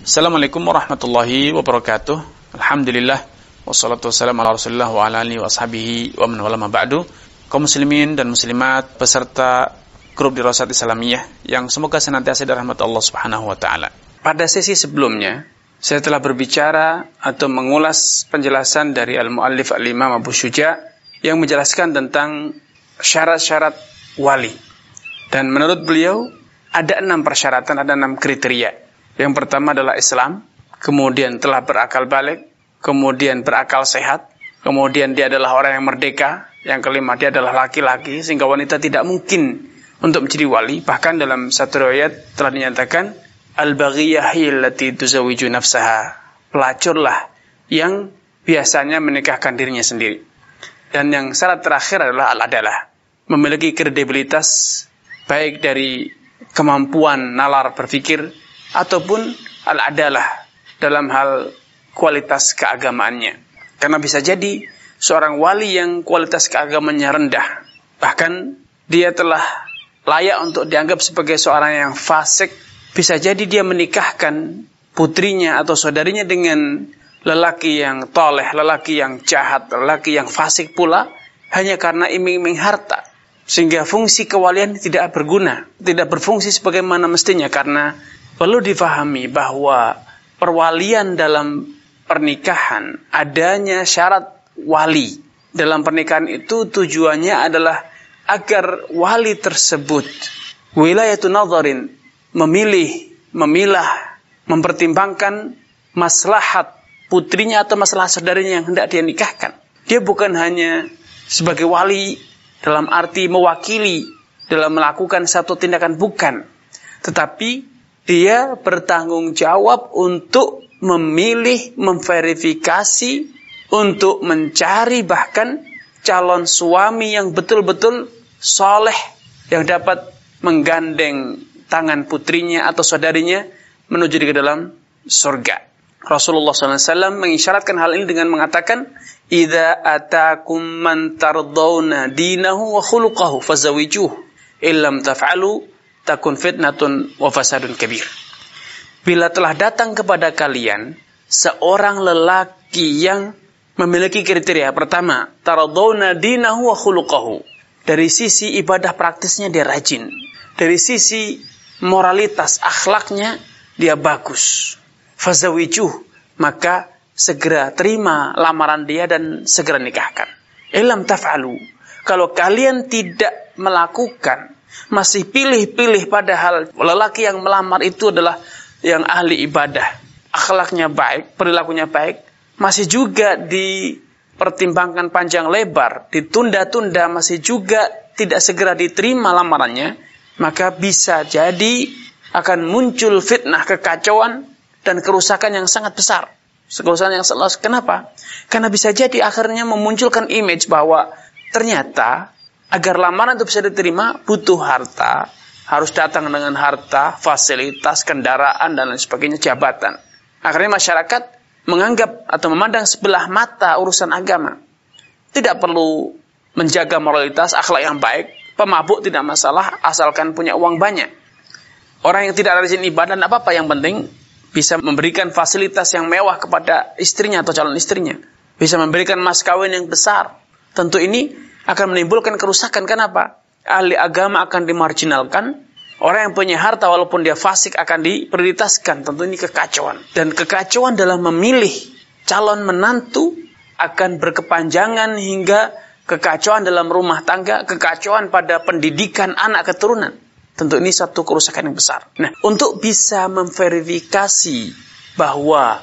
Assalamualaikum warahmatullahi wabarakatuh. Alhamdulillah wassalatu wassalamu ala Rasulillah wa ala alihi wa ashabihi wa man wala ma ba'du. Kaum muslimin dan muslimat peserta grup Dirasat Islamiyah yang semoga senantiasa dirahmati Allah Subhanahu wa taala. Pada sesi sebelumnya saya telah berbicara atau mengulas penjelasan dari al-muallif al-Imam Abu Syuja yang menjelaskan tentang syarat-syarat wali. Dan menurut beliau ada 6 persyaratan, ada 6 kriteria. Yang pertama adalah Islam, kemudian telah berakal balik, kemudian berakal sehat, kemudian dia adalah orang yang merdeka, yang kelima dia adalah laki-laki, sehingga wanita tidak mungkin untuk menjadi wali. Bahkan dalam satu riwayat telah dinyatakan, al-baghiyah allati tuzawwiju nafsaha, pelacurlah yang biasanya menikahkan dirinya sendiri. Dan yang syarat terakhir adalah al-adalah, memiliki kredibilitas baik dari kemampuan nalar berpikir ataupun al-adalah dalam hal kualitas keagamaannya. Karena bisa jadi seorang wali yang kualitas keagamaannya rendah, bahkan dia telah layak untuk dianggap sebagai seorang yang fasik, bisa jadi dia menikahkan putrinya atau saudarinya dengan lelaki yang toleh, lelaki yang jahat, lelaki yang fasik pula, hanya karena iming-iming harta. Sehingga fungsi kewalian tidak berguna, tidak berfungsi sebagaimana mestinya. Karena perlu difahami bahwa perwalian dalam pernikahan, adanya syarat wali dalam pernikahan itu tujuannya adalah agar wali tersebut wilayatun nadharin, memilah, mempertimbangkan maslahat putrinya atau maslahat saudarinya yang hendak dia nikahkan. Dia bukan hanya sebagai wali dalam arti mewakili dalam melakukan satu tindakan, bukan, tetapi dia bertanggung jawab untuk memilih, memverifikasi, untuk mencari bahkan calon suami yang betul-betul soleh, yang dapat menggandeng tangan putrinya atau saudarinya menuju ke dalam surga. Rasulullah SAW mengisyaratkan hal ini dengan mengatakan, "Idza atakum man tardawna dinahu wa khuluquhu fazawijuh, illam taf'alu takun fitnatun wa fasadun kabir." Bila telah datang kepada kalian seorang lelaki yang memiliki kriteria pertama, taradawna dinahu wa khuluquhu, dari sisi ibadah praktisnya dia rajin, dari sisi moralitas akhlaknya dia bagus, fazawijuh, maka segera terima lamaran dia dan segera nikahkan. Illam taf'alu, kalau kalian tidak melakukan, masih pilih-pilih, padahal lelaki yang melamar itu adalah yang ahli ibadah, akhlaknya baik, perilakunya baik, masih juga dipertimbangkan panjang lebar, ditunda-tunda, masih juga tidak segera diterima lamarannya, maka bisa jadi akan muncul fitnah, kekacauan dan kerusakan yang sangat besar. Kerusakan yang sangat. Kenapa? Karena bisa jadi akhirnya memunculkan image bahwa ternyata agar lamaran itu bisa diterima butuh harta, harus datang dengan harta, fasilitas, kendaraan dan lain sebagainya, jabatan. Akhirnya masyarakat menganggap atau memandang sebelah mata urusan agama. Tidak perlu menjaga moralitas, akhlak yang baik, pemabuk tidak masalah asalkan punya uang banyak. Orang yang tidak rajin ibadah tidak apa-apa, yang penting bisa memberikan fasilitas yang mewah kepada istrinya atau calon istrinya, bisa memberikan mas kawin yang besar. Tentu ini akan menimbulkan kerusakan. Kenapa? Ahli agama akan dimarginalkan, orang yang punya harta walaupun dia fasik akan diprioritaskan. Tentu ini kekacauan. Dan kekacauan dalam memilih calon menantu akan berkepanjangan hingga kekacauan dalam rumah tangga, kekacauan pada pendidikan anak keturunan. Tentu ini satu kerusakan yang besar. Nah, untuk bisa memverifikasi bahwa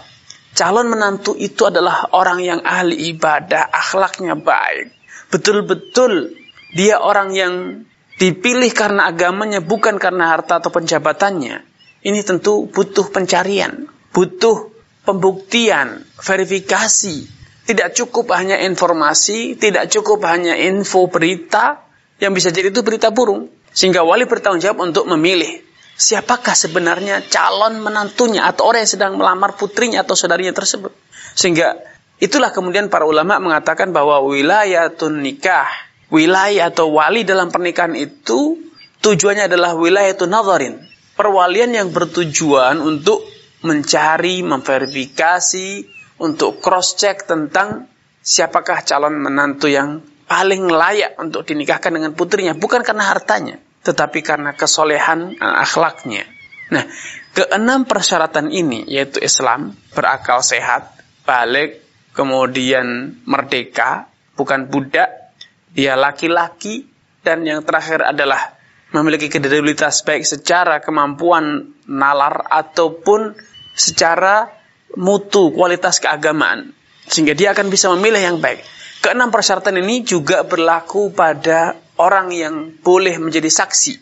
calon menantu itu adalah orang yang ahli ibadah, akhlaknya baik, betul-betul dia orang yang dipilih karena agamanya, bukan karena harta atau penjabatannya, ini tentu butuh pencarian, butuh pembuktian, verifikasi. Tidak cukup hanya informasi, tidak cukup hanya info berita, yang bisa jadi itu berita burung. Sehingga wali bertanggung jawab untuk memilih siapakah sebenarnya calon menantunya atau orang yang sedang melamar putrinya atau saudarinya tersebut. Sehingga itulah kemudian para ulama mengatakan bahwa wilayatun nikah, wilayah atau wali dalam pernikahan itu tujuannya adalah wilayatun nadharin, perwalian yang bertujuan untuk mencari, memverifikasi, untuk cross-check tentang siapakah calon menantu yang paling layak untuk dinikahkan dengan putrinya. Bukan karena hartanya, tetapi karena kesolehan akhlaknya. Nah, keenam persyaratan ini, yaitu Islam, berakal sehat, baligh, kemudian merdeka, bukan budak, dia laki-laki, dan yang terakhir adalah memiliki kredibilitas baik secara kemampuan nalar ataupun secara mutu, kualitas keagamaan, sehingga dia akan bisa memilih yang baik. Keenam persyaratan ini juga berlaku pada orang yang boleh menjadi saksi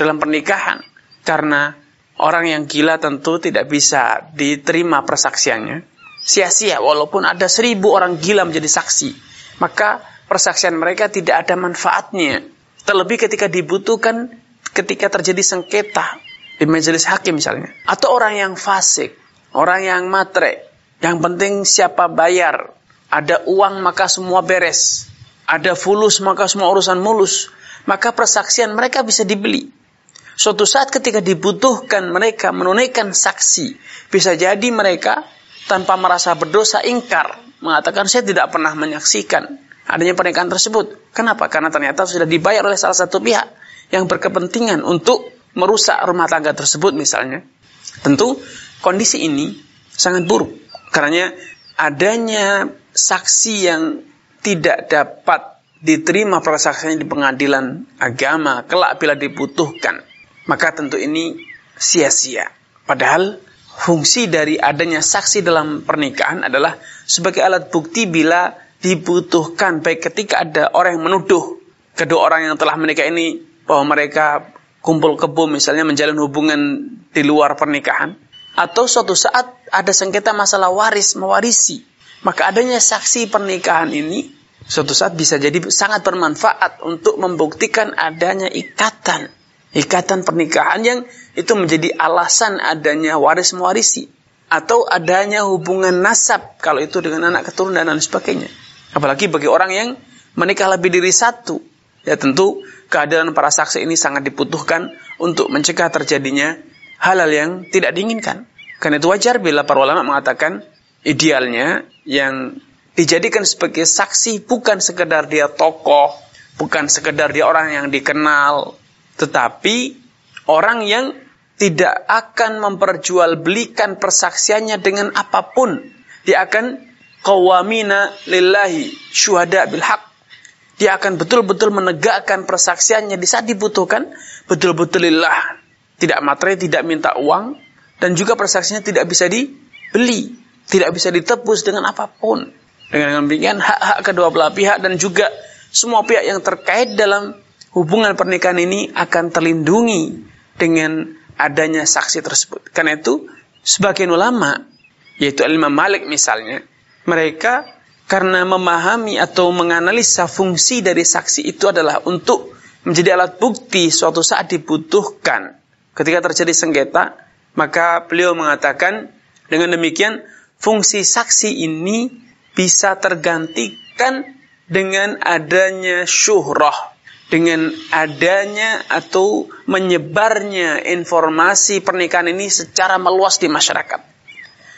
dalam pernikahan, karena orang yang gila tentu tidak bisa diterima persaksiannya, sia-sia walaupun ada 1000 orang gila menjadi saksi, maka persaksian mereka tidak ada manfaatnya. Terlebih ketika dibutuhkan ketika terjadi sengketa di majelis hakim misalnya. Atau orang yang fasik, orang yang matre, yang penting siapa bayar. Ada uang maka semua beres. Ada fulus maka semua urusan mulus. Maka persaksian mereka bisa dibeli. Suatu saat ketika dibutuhkan mereka menunaikan saksi, bisa jadi mereka tanpa merasa berdosa ingkar, mengatakan saya tidak pernah menyaksikan adanya pernikahan tersebut. Kenapa? Karena ternyata sudah dibayar oleh salah satu pihak yang berkepentingan untuk merusak rumah tangga tersebut misalnya. Tentu kondisi ini sangat buruk. Karena adanya saksi yang tidak dapat diterima persaksiannya di pengadilan agama kelak bila dibutuhkan, maka tentu ini sia-sia. Padahal fungsi dari adanya saksi dalam pernikahan adalah sebagai alat bukti bila dibutuhkan, baik ketika ada orang yang menuduh kedua orang yang telah menikah ini bahwa mereka kumpul kebo misalnya menjalin hubungan di luar pernikahan, atau suatu saat ada sengketa masalah waris, mewarisi, maka adanya saksi pernikahan ini suatu saat bisa jadi sangat bermanfaat untuk membuktikan adanya ikatan pernikahan yang itu menjadi alasan adanya waris mewarisi, atau adanya hubungan nasab kalau itu dengan anak keturunan dan sebagainya. Apalagi bagi orang yang menikah lebih dari satu, ya tentu kehadiran para saksi ini sangat dibutuhkan untuk mencegah terjadinya hal-hal yang tidak diinginkan. Karena itu wajar bila para ulama mengatakan idealnya yang dijadikan sebagai saksi bukan sekedar dia tokoh, bukan sekedar dia orang yang dikenal, tetapi orang yang tidak akan memperjualbelikan persaksiannya dengan apapun. Dia akan qawamina lillahi syuhada bil haq. Dia akan betul-betul menegakkan persaksiannya di saat dibutuhkan, betul-betul lillah, tidak materi, tidak minta uang, dan juga persaksiannya tidak bisa dibeli, tidak bisa ditebus dengan apapun. Dengan demikian hak-hak kedua belah pihak dan juga semua pihak yang terkait dalam hubungan pernikahan ini akan terlindungi dengan adanya saksi tersebut. Karena itu sebagian ulama, yaitu Imam Malik misalnya, mereka karena memahami atau menganalisa fungsi dari saksi itu adalah untuk menjadi alat bukti suatu saat dibutuhkan ketika terjadi sengketa, maka beliau mengatakan dengan demikian fungsi saksi ini bisa tergantikan dengan adanya syuhrah, dengan adanya atau menyebarnya informasi pernikahan ini secara meluas di masyarakat.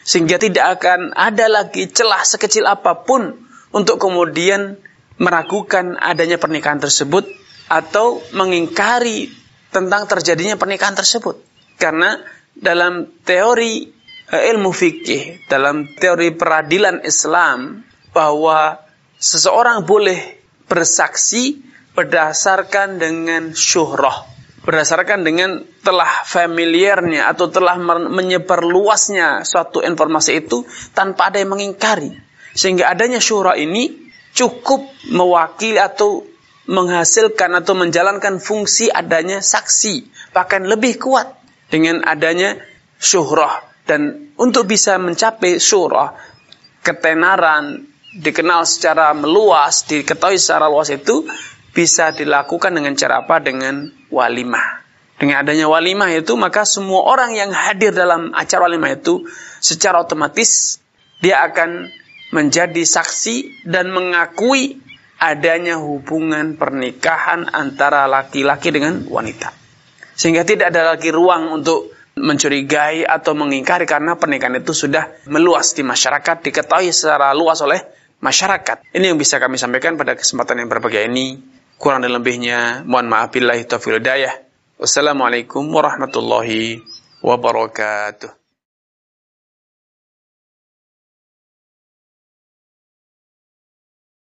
Sehingga tidak akan ada lagi celah sekecil apapun untuk kemudian meragukan adanya pernikahan tersebut atau mengingkari tentang terjadinya pernikahan tersebut. Karena dalam teori ilmu fikih, dalam teori peradilan Islam, bahwa seseorang boleh bersaksi berdasarkan dengan syuhrah, berdasarkan dengan telah familiarnya atau telah menyebar luasnya suatu informasi itu tanpa ada yang mengingkari. Sehingga adanya syuhrah ini cukup mewakili atau menghasilkan atau menjalankan fungsi adanya saksi. Bahkan lebih kuat dengan adanya syuhrah. Dan untuk bisa mencapai syuhrah, ketenaran, dikenal secara meluas, diketahui secara luas itu bisa dilakukan dengan cara apa? Dengan walimah. Dengan adanya walimah itu, maka semua orang yang hadir dalam acara walimah itu secara otomatis dia akan menjadi saksi dan mengakui adanya hubungan pernikahan antara laki-laki dengan wanita. Sehingga tidak ada lagi ruang untuk mencurigai atau mengingkari karena pernikahan itu sudah meluas di masyarakat, diketahui secara luas oleh masyarakat. Ini yang bisa kami sampaikan pada kesempatan yang berbahagia ini. Kurang dan lebihnya mohon maaf, billahi taufiq wal hidayah. Wassalamualaikum warahmatullahi wabarakatuh.